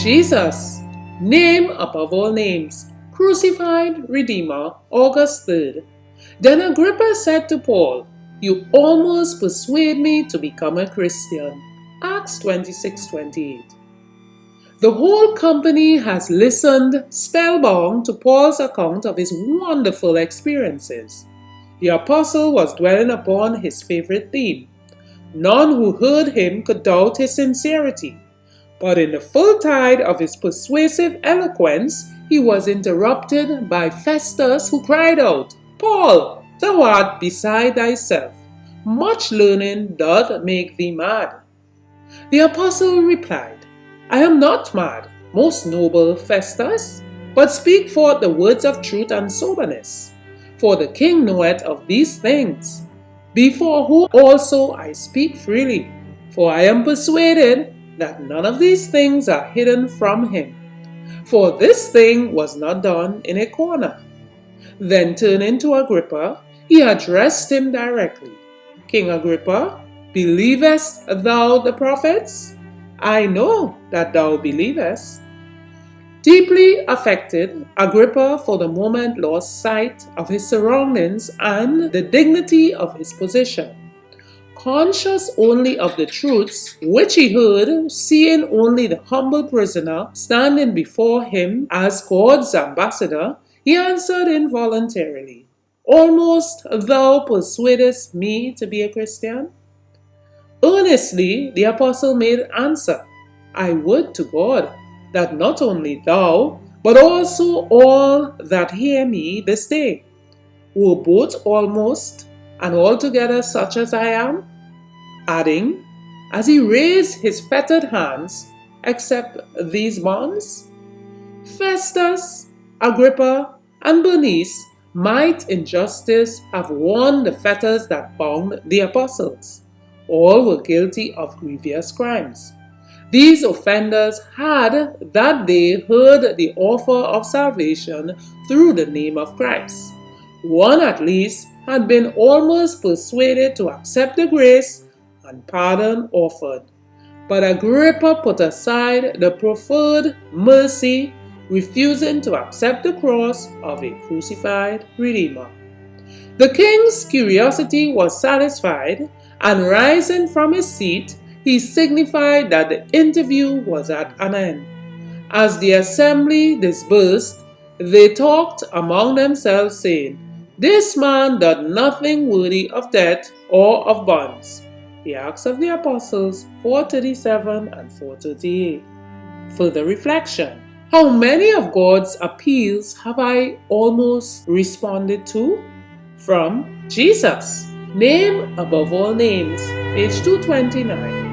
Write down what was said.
Jesus, name above all names, crucified Redeemer, August 3rd. Then Agrippa said to Paul, "You almost persuade me to become a Christian." Acts 26:28. The whole company has listened spellbound to Paul's account of his wonderful experiences. The apostle was dwelling upon his favorite theme. None who heard him could doubt his sincerity. But in the full tide of his persuasive eloquence, he was interrupted by Festus, who cried out, "Paul, thou art beside thyself. Much learning doth make thee mad." The apostle replied, "I am not mad, most noble Festus, but speak forth the words of truth and soberness. For the king knoweth of these things, before whom also I speak freely. For I am persuaded that none of these things are hidden from him. For this thing was not done in a corner." Then turning to Agrippa, he addressed him directly. "King Agrippa, believest thou the prophets? I know that thou believest." Deeply affected, Agrippa for the moment lost sight of his surroundings and the dignity of his position. Conscious only of the truths which he heard, seeing only the humble prisoner standing before him as God's ambassador, he answered involuntarily, "Almost thou persuadest me to be a Christian?" Earnestly the apostle made answer, "I would to God that not only thou, but also all that hear me this day, were both almost and altogether such as I am," adding, as he raised his fettered hands, "except these bonds." Festus, Agrippa, and Bernice might in justice have worn the fetters that bound the apostles. All were guilty of grievous crimes. These offenders had that day heard the offer of salvation through the name of Christ. One at least had been almost persuaded to accept the grace and pardon offered. But Agrippa put aside the proffered mercy, refusing to accept the cross of a crucified Redeemer. The king's curiosity was satisfied, and rising from his seat, he signified that the interview was at an end. As the assembly dispersed, they talked among themselves, saying, "This man doth nothing worthy of death or of bonds." The Acts of the Apostles 4:37 and 4:38. Further reflection. How many of God's appeals have I almost responded to? From Jesus, name above all names, page 229.